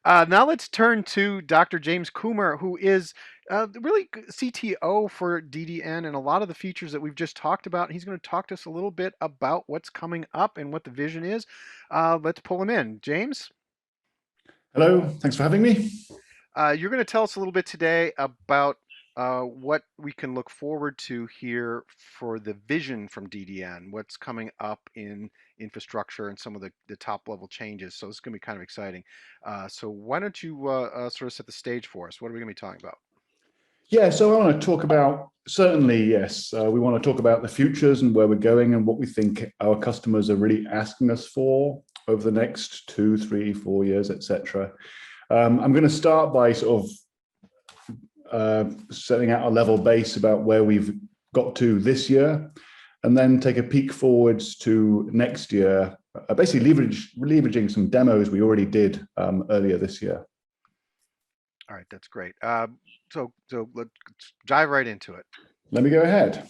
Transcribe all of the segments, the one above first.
Now let's turn to Dr. James Coomer, who is really CTO for DDN and a lot of the features that we've just talked about. He's going to talk to us a little bit about what's coming up and what the vision is. Let's pull him in. James, Hello, thanks for having me. you're going to tell us a little bit today about what we can look forward to here for the vision from DDN, what's coming up in infrastructure and some of the top level changes. So it's going to be kind of exciting. So why don't you sort of set the stage for us? What are we going to be talking about? Yeah, so I want to talk about, certainly, yes, we want to talk about the futures and where we're going and what we think our customers are really asking us for over the next 2, 3, 4 years, etc. I'm going to start by sort of setting out a level base about where we've got to this year, and then take a peek forwards to next year, basically leveraging some demos we already did earlier this year. All right, that's great. So let's dive right into it. Let me go ahead.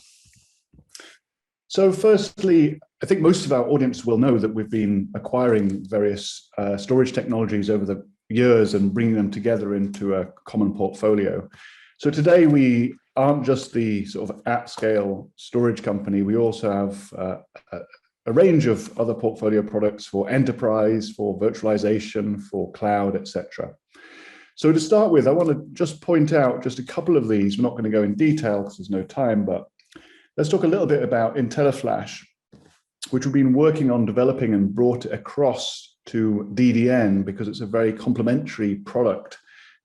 So firstly, I think most of our audience will know that we've been acquiring various storage technologies over the years and bringing them together into a common portfolio. So today we aren't just the sort of at-scale storage company. We also have a range of other portfolio products for enterprise, for virtualization, for cloud, etc. So to start with, I want to just point out just a couple of these. We're not going to go in detail because there's no time, but let's talk a little bit about IntelliFlash, which we've been working on developing and brought it across to DDN because it's a very complementary product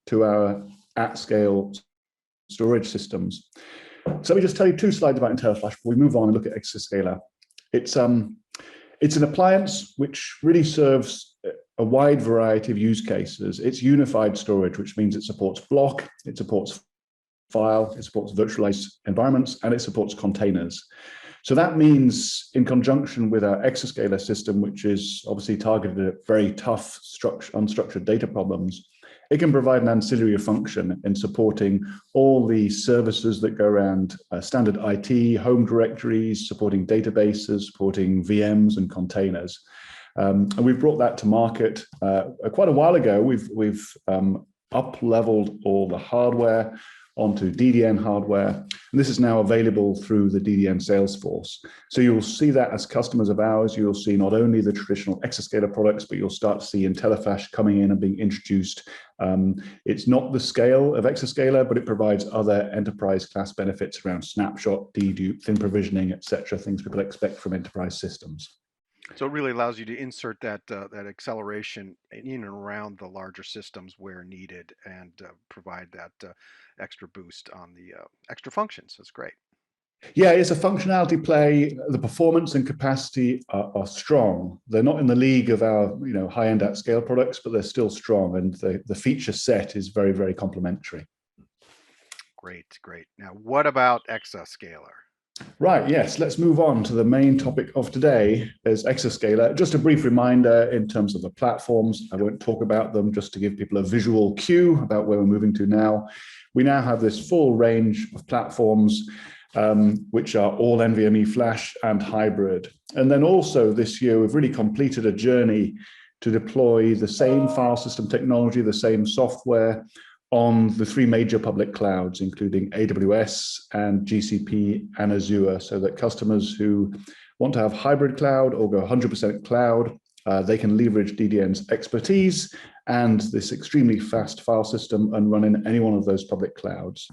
to our at-scale storage systems. So let me just tell you 2 slides about IntelliFlash before we move on and look at EXAScaler. It's an appliance which really serves a wide variety of use cases. It's unified storage, which means it supports block, it supports file, it supports virtualized environments, and it supports containers. So that means in conjunction with our EXAScaler system, which is obviously targeted at very tough unstructured data problems, it can provide an ancillary function in supporting all the services that go around standard IT, home directories, supporting databases, supporting VMs and containers. And we've brought that to market quite a while ago. We've up-leveled all the hardware onto DDN hardware, and this is now available through the DDN sales force. So you'll see that as customers of ours, you'll see not only the traditional EXAScaler products, but you'll start to see IntelliFlash coming in and being introduced. It's not the scale of EXAScaler, but it provides other enterprise class benefits around snapshot, dedupe, thin provisioning, etc., things people expect from enterprise systems. So it really allows you to insert that acceleration in and around the larger systems where needed, and provide that extra boost on the extra functions. That's great. Yeah, it's a functionality play. The performance and capacity are strong. They're not in the league of our high-end at-scale products, but they're still strong, and the feature set is very, very complementary. Great, great. Now, what about EXAScaler? Right, yes, let's move on to the main topic of today, is EXAScaler. Just a brief reminder in terms of the platforms. I won't talk about them, just to give people a visual cue about where we're moving to now. We now have this full range of platforms, which are all NVMe flash and hybrid. And then also this year, we've really completed a journey to deploy the same file system technology, the same software, on the 3 major public clouds, including AWS and GCP and Azure, so that customers who want to have hybrid cloud or go 100% cloud, they can leverage DDN's expertise and this extremely fast file system and run in any one of those public clouds.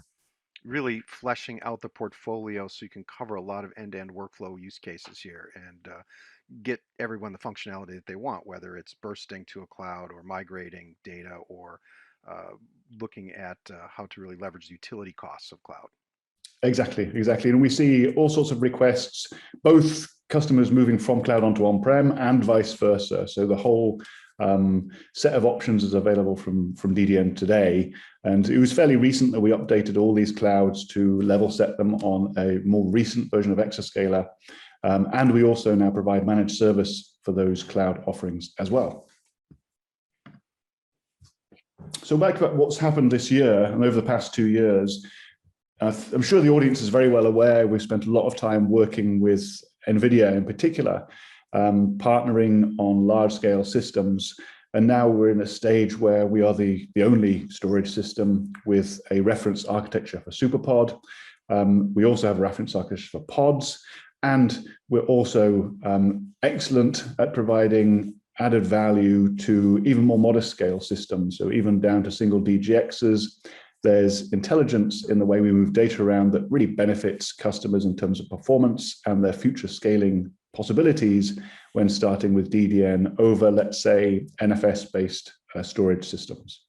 Really fleshing out the portfolio so you can cover a lot of end-to-end workflow use cases here and get everyone the functionality that they want, whether it's bursting to a cloud or migrating data or looking at how to really leverage the utility costs of cloud. Exactly. And we see all sorts of requests, both customers moving from cloud onto on-prem and vice versa. So the whole set of options is available from DDN today. And it was fairly recent that we updated all these clouds to level set them on a more recent version of EXAScaler. And we also now provide managed service for those cloud offerings as well. So back to what's happened this year and over the past 2 years, I'm sure the audience is very well aware we've spent a lot of time working with NVIDIA in particular, partnering on large-scale systems And now we're in a stage where we are the only storage system with a reference architecture for SuperPod. We also have a reference architecture for pods, and we're also excellent at providing added value to even more modest scale systems, so even down to single DGXs. There's intelligence in the way we move data around that really benefits customers in terms of performance and their future scaling possibilities when starting with DDN over, let's say, NFS-based storage systems.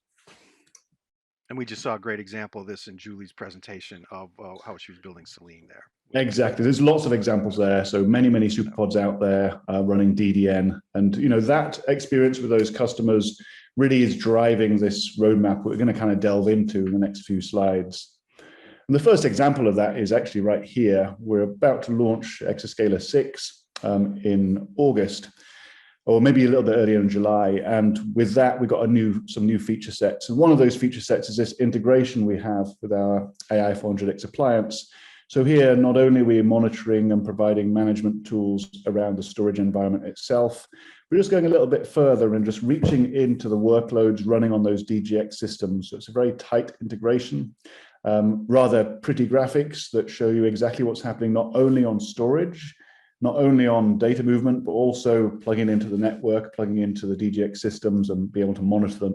And we just saw a great example of this in Julie's presentation of how she was building Selene there. Exactly. There's lots of examples there. So many SuperPods out there running DDN. And that experience with those customers really is driving this roadmap we're going to kind of delve into in the next few slides. And the first example of that is actually right here. We're about to launch EXAScaler 6 in August, or maybe a little bit earlier in July. And with that, we got some new feature sets. And one of those feature sets is this integration we have with our AI 400X appliance. So here, not only are we monitoring and providing management tools around the storage environment itself, we're just going a little bit further and just reaching into the workloads running on those DGX systems. So it's a very tight integration, rather pretty graphics that show you exactly what's happening, not only on storage, not only on data movement, but also plugging into the network, plugging into the DGX systems and be able to monitor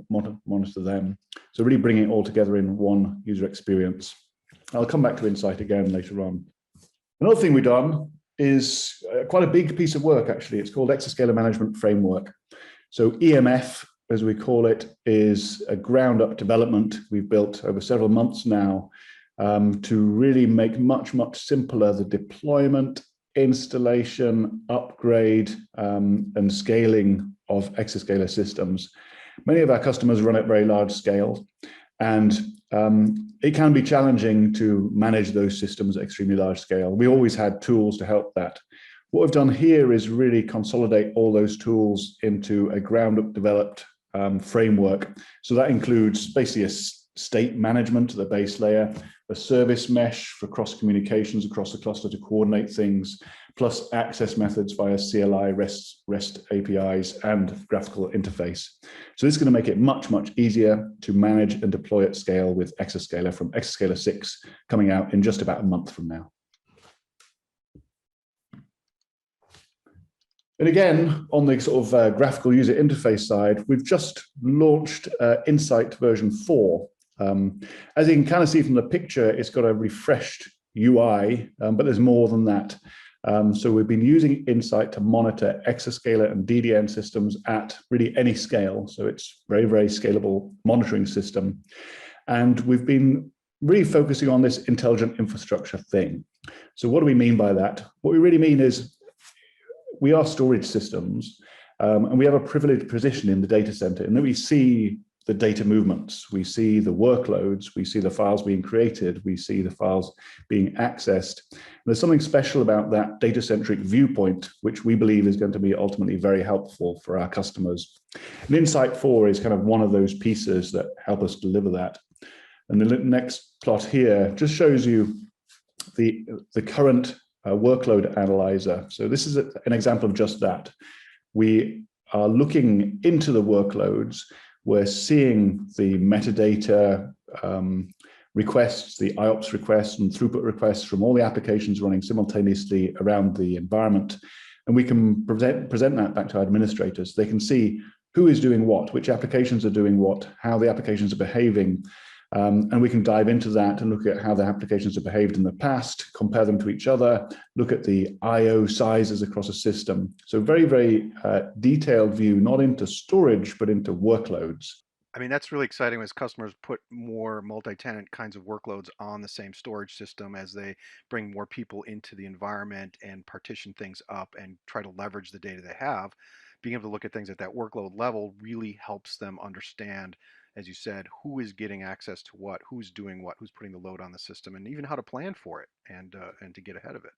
them. So really bringing it all together in one user experience. I'll come back to Insight again later on. Another thing we've done is quite a big piece of work, actually. It's called EXAScaler Management Framework. So EMF, as we call it, is a ground-up development we've built over several months now to really make much simpler the deployment, installation, upgrade, and scaling of EXAScaler systems. Many of our customers run at very large scale, and it can be challenging to manage those systems at extremely large scale. We always had tools to help that. What we've done here is really consolidate all those tools into a ground-up developed framework. So that includes basically a state management at the base layer, a service mesh for cross communications across the cluster to coordinate things, plus access methods via CLI, REST APIs, and graphical interface. So this is going to make it much easier to manage and deploy at scale with EXAScaler from EXAScaler 6 coming out in just about a month from now. And again, on the sort of graphical user interface side, we've just launched Insight version 4. As you can kind of see from the picture, it's got a refreshed UI, but there's more than that. So we've been using Insight to monitor EXAScaler and DDN systems at really any scale. So it's very scalable monitoring system. And we've been really focusing on this intelligent infrastructure thing. So what do we mean by that? What we really mean is we are storage systems, and we have a privileged position in the data center, and then we see the data movements, we see the workloads, we see the files being created, we see the files being accessed. And there's something special about that data-centric viewpoint, which we believe is going to be ultimately very helpful for our customers. And Insight 4 is kind of one of those pieces that help us deliver that. And the next plot here just shows you the current workload analyzer. So this is an example of just that. We are looking into the workloads. We're seeing the metadata requests, the IOPS requests and throughput requests from all the applications running simultaneously around the environment. And we can present that back to our administrators. They can see who is doing what, which applications are doing what, how the applications are behaving. And we can dive into that and look at how the applications have behaved in the past, compare them to each other, look at the IO sizes across a system. So very detailed view, not into storage, but into workloads. I mean, that's really exciting as customers put more multi-tenant kinds of workloads on the same storage system as they bring more people into the environment and partition things up and try to leverage the data they have. Being able to look at things at that workload level really helps them understand, as you said, who is getting access to what, who's doing what, who's putting the load on the system, and even how to plan for it and to get ahead of it.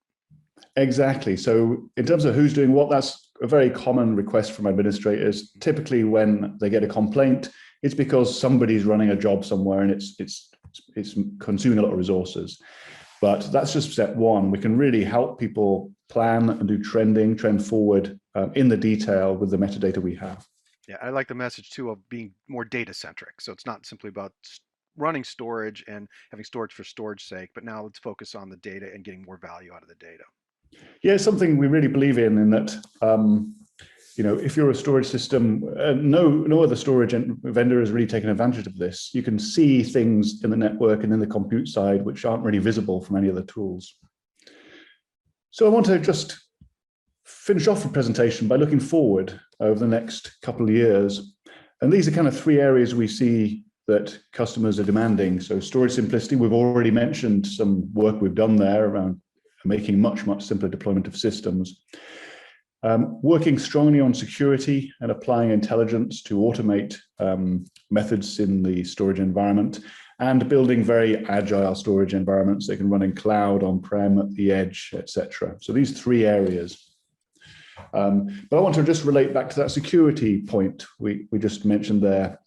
Exactly. So in terms of who's doing what, that's a very common request from administrators. Typically when they get a complaint, it's because somebody's running a job somewhere and it's consuming a lot of resources. But that's just step one. We can really help people plan and do trend forward in the detail with the metadata we have. Yeah, I like the message too of being more data centric. So it's not simply about running storage and having storage for storage sake, but now let's focus on the data and getting more value out of the data. Yeah, it's something we really believe in that if you're a storage system, no other storage vendor has really taken advantage of this. You can see things in the network and in the compute side which aren't really visible from any other tools. So I want to just finish off the presentation by looking forward over the next couple of years. And these are kind of three areas we see that customers are demanding. So storage simplicity, we've already mentioned some work we've done there around making much simpler deployment of systems. Working strongly on security and applying intelligence to automate methods in the storage environment, and building very agile storage environments that can run in cloud, on-prem, at the edge, etc. So these three areas. But I want to just relate back to that security point we just mentioned there.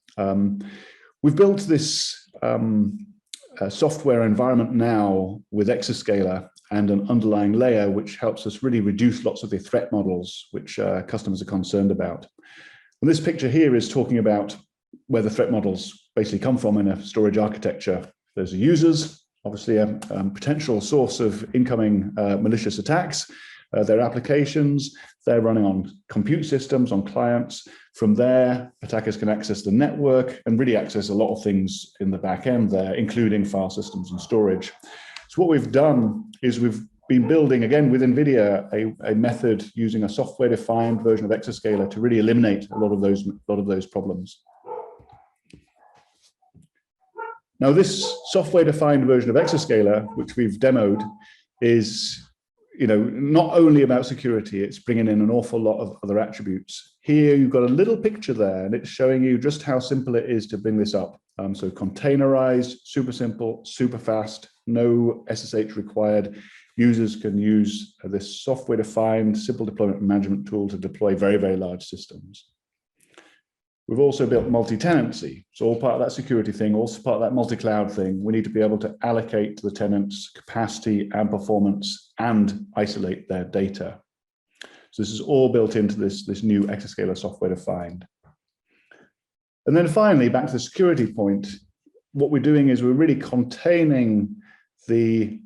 We've built this software environment now with EXAScaler and an underlying layer which helps us really reduce lots of the threat models which customers are concerned about. And this picture here is talking about where the threat models basically come from in a storage architecture. There's users, obviously a potential source of incoming malicious attacks. Their applications, they're running on compute systems, on clients. From there, attackers can access the network and really access a lot of things in the back end there, including file systems and storage. So what we've done is we've been building, again, with NVIDIA, a method using a software-defined version of EXAScaler to really eliminate a lot of those problems. Now, this software-defined version of EXAScaler, which we've demoed, is not only about security, it's bringing in an awful lot of other attributes. Here, you've got a little picture there, and it's showing you just how simple it is to bring this up. So containerized, super simple, super fast, no SSH required. Users can use this software-defined, simple deployment management tool to deploy very large systems. We've also built multi-tenancy. So all part of that security thing, also part of that multi-cloud thing. We need to be able to allocate to the tenants capacity and performance and isolate their data. So this is all built into this new EXAScaler software defined. And then finally, back to the security point, what we're doing is we're really containing the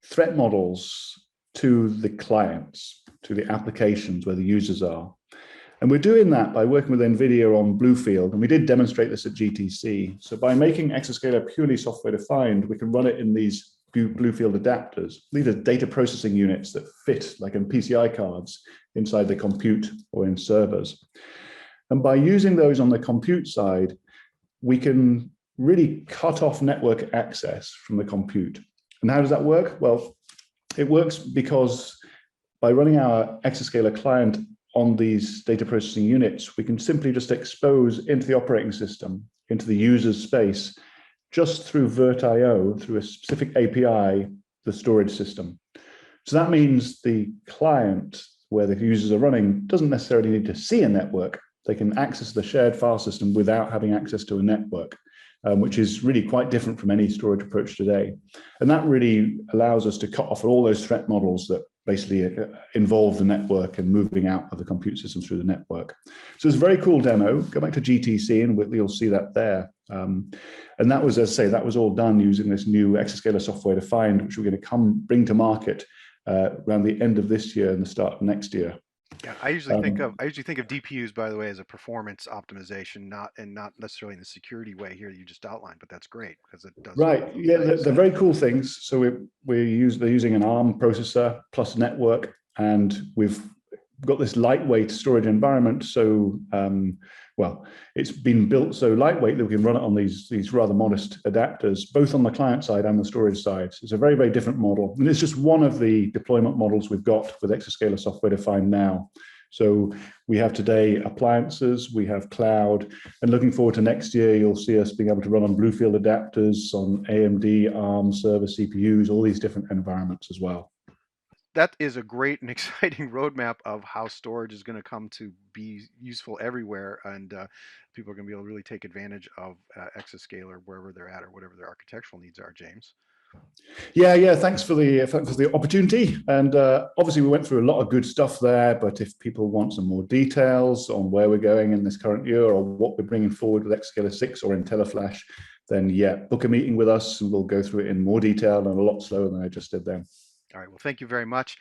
threat models to the clients, to the applications where the users are. And we're doing that by working with NVIDIA on Bluefield, and we did demonstrate this at GTC. So by making EXAScaler purely software defined, we can run it in these Bluefield adapters. These are data processing units that fit like in PCI cards inside the compute or in servers. And by using those on the compute side, we can really cut off network access from the compute. And how does that work? Well, it works because by running our EXAScaler client on these data processing units, we can simply just expose into the operating system, into the user's space, just through VirtIO, through a specific API, the storage system. So that means the client where the users are running doesn't necessarily need to see a network. They can access the shared file system without having access to a network, which is really quite different from any storage approach today. And that really allows us to cut off all those threat models that basically involve the network and moving out of the compute system through the network. So it's a very cool demo. Go back to GTC and you'll see that there. And that was, as I say, that was all done using this new EXAScaler software defined, which we're going to bring to market around the end of this year and the start of next year. Yeah, I usually think of DPUs, by the way, as a performance optimization, not necessarily in the security way here that you just outlined. But that's great because it does. Right. Yeah, they're very cool things. So they're using an ARM processor plus network, and we've got this lightweight storage environment. So well, it's been built so lightweight that we can run it on these rather modest adapters, both on the client side and the storage side. So it's a very different model. And it's just one of the deployment models we've got with EXAScaler software defined now. So we have today appliances, we have cloud, and looking forward to next year, you'll see us being able to run on Bluefield adapters, on AMD, ARM server CPUs, all these different environments as well. That is a great and exciting roadmap of how storage is going to come to be useful everywhere, and people are going to be able to really take advantage of EXAScaler wherever they're at or whatever their architectural needs are, James. Yeah. Thanks for the opportunity. And obviously, we went through a lot of good stuff there. But if people want some more details on where we're going in this current year or what we're bringing forward with EXAScaler 6 or IntelliFlash, then yeah, book a meeting with us and we'll go through it in more detail and a lot slower than I just did then. All right. Well, thank you very much.